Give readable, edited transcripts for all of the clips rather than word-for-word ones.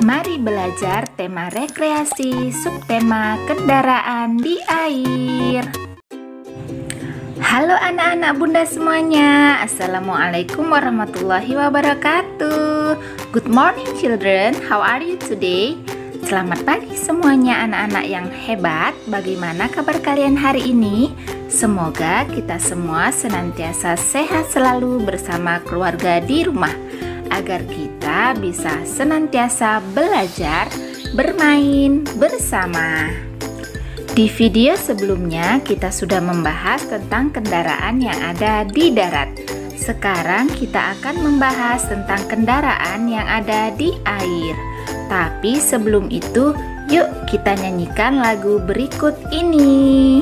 Mari belajar tema rekreasi, subtema kendaraan di air. Halo anak-anak bunda semuanya, Assalamualaikum warahmatullahi wabarakatuh. Good morning children, how are you today? Selamat pagi semuanya anak-anak yang hebat. Bagaimana kabar kalian hari ini? Semoga kita semua senantiasa sehat selalu bersama keluarga di rumah, agar kita bisa senantiasa belajar, bermain bersama. Di video sebelumnya kita sudah membahas tentang kendaraan yang ada di darat. Sekarang kita akan membahas tentang kendaraan yang ada di air. Tapi sebelum itu, yuk kita nyanyikan lagu berikut ini.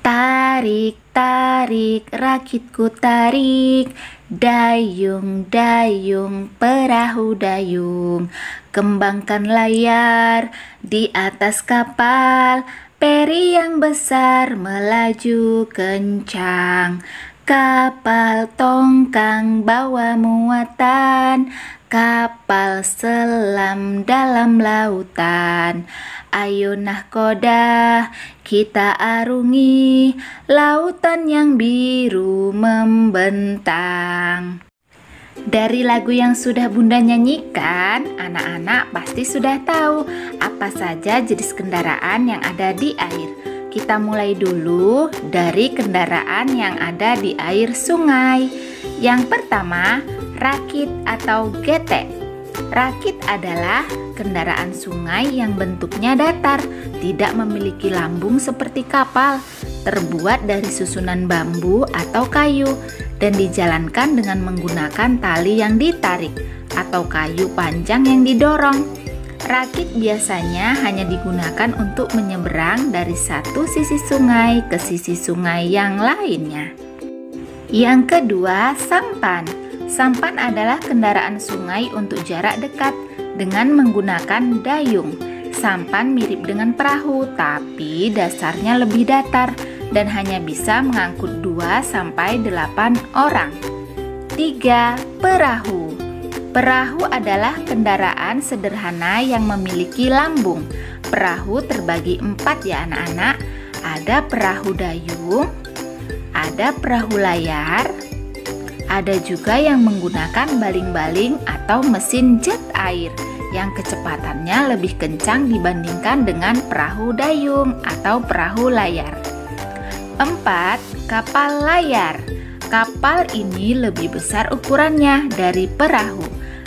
Tarik, tarik, rakitku tarik, dayung, dayung, perahu dayung. Kembangkan layar di atas kapal, peri yang besar melaju kencang. Kapal tongkang bawa muatan, kapal selam dalam lautan. Ayo nahkoda, kita arungi lautan yang biru membentang. Dari lagu yang sudah bunda nyanyikan, anak-anak pasti sudah tahu apa saja jenis kendaraan yang ada di air. Kita mulai dulu dari kendaraan yang ada di air sungai. Yang pertama, rakit atau getek. Rakit adalah kendaraan sungai yang bentuknya datar, tidak memiliki lambung seperti kapal, terbuat dari susunan bambu atau kayu, dan dijalankan dengan menggunakan tali yang ditarik atau kayu panjang yang didorong. Rakit biasanya hanya digunakan untuk menyeberang dari satu sisi sungai ke sisi sungai yang lainnya. Yang kedua, sampan. Sampan adalah kendaraan sungai untuk jarak dekat dengan menggunakan dayung. Sampan mirip dengan perahu, tapi dasarnya lebih datar dan hanya bisa mengangkut 2-8 orang. 3. Perahu. Perahu adalah kendaraan sederhana yang memiliki lambung. Perahu terbagi 4 ya anak-anak. Ada perahu dayung, ada perahu layar, ada juga yang menggunakan baling-baling atau mesin jet air yang kecepatannya lebih kencang dibandingkan dengan perahu dayung atau perahu layar. 4. Kapal layar. Kapal ini lebih besar ukurannya dari perahu.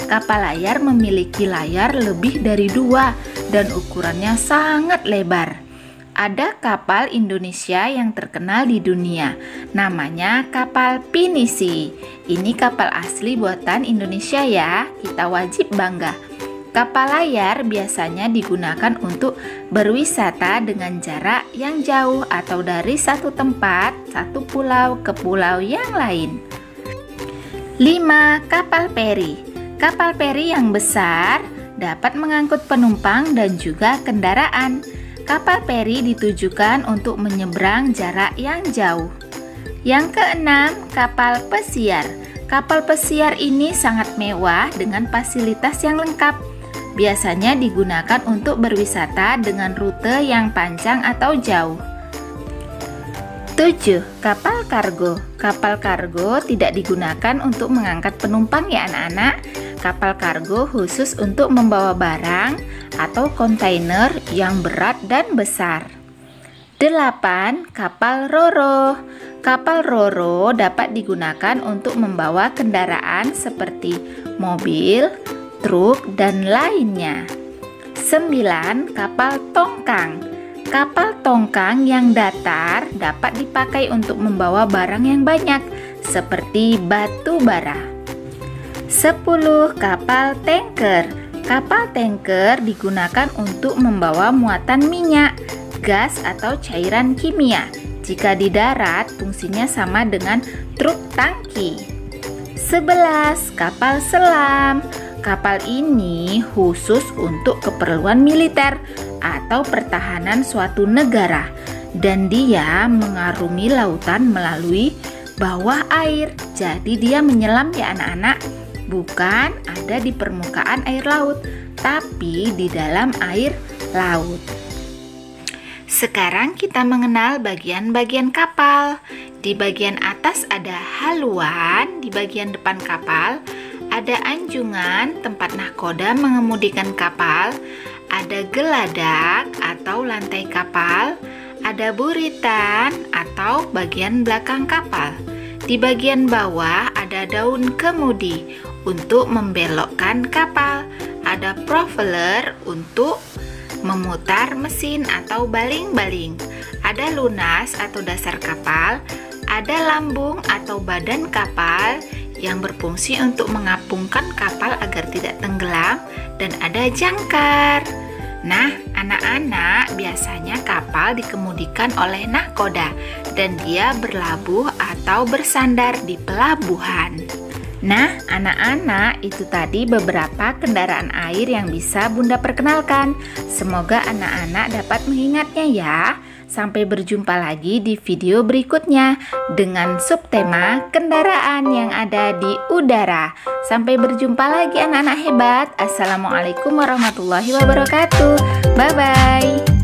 Kapal layar memiliki layar lebih dari 2 dan ukurannya sangat lebar. Ada kapal Indonesia yang terkenal di dunia, namanya kapal pinisi. Ini kapal asli buatan Indonesia ya, kita wajib bangga. Kapal layar biasanya digunakan untuk berwisata dengan jarak yang jauh atau dari satu tempat, satu pulau ke pulau yang lain. 5. Kapal peri. Kapal peri yang besar dapat mengangkut penumpang dan juga kendaraan. Kapal peri ditujukan untuk menyeberang jarak yang jauh. Yang keenam, kapal pesiar. Kapal pesiar ini sangat mewah dengan fasilitas yang lengkap. Biasanya digunakan untuk berwisata dengan rute yang panjang atau jauh. 7. Kapal kargo. Kapal kargo tidak digunakan untuk mengangkat penumpang ya anak-anak. Kapal kargo khusus untuk membawa barang atau kontainer yang berat dan besar. 8. Kapal roro. Kapal roro dapat digunakan untuk membawa kendaraan seperti mobil, truk, dan lainnya. 9. Kapal tongkang. Kapal tongkang yang datar dapat dipakai untuk membawa barang yang banyak seperti batu bara. 10. Kapal tanker. Kapal tanker digunakan untuk membawa muatan minyak, gas, atau cairan kimia. Jika di darat, fungsinya sama dengan truk tangki. 11. Kapal selam. Kapal ini khusus untuk keperluan militer atau pertahanan suatu negara, dan dia mengarungi lautan melalui bawah air. Jadi dia menyelam ya anak-anak, bukan ada di permukaan air laut, tapi di dalam air laut. Sekarang kita mengenal bagian-bagian kapal. Di bagian atas ada haluan, di bagian depan kapal ada anjungan tempat nahkoda mengemudikan kapal, ada geladak atau lantai kapal, ada buritan atau bagian belakang kapal. Di bagian bawah ada daun kemudi untuk membelokkan kapal, ada propeller untuk memutar mesin atau baling-baling, ada lunas atau dasar kapal, ada lambung atau badan kapal yang berfungsi untuk mengapungkan kapal agar tidak tenggelam, dan ada jangkar. Nah, anak-anak, biasanya kapal dikemudikan oleh nahkoda dan dia berlabuh atau bersandar di pelabuhan. Nah, anak-anak, itu tadi beberapa kendaraan air yang bisa Bunda perkenalkan. Semoga anak-anak dapat mengingatnya ya. Sampai berjumpa lagi di video berikutnya dengan subtema kendaraan yang ada di udara. Sampai berjumpa lagi anak-anak hebat. Assalamualaikum warahmatullahi wabarakatuh. Bye-bye.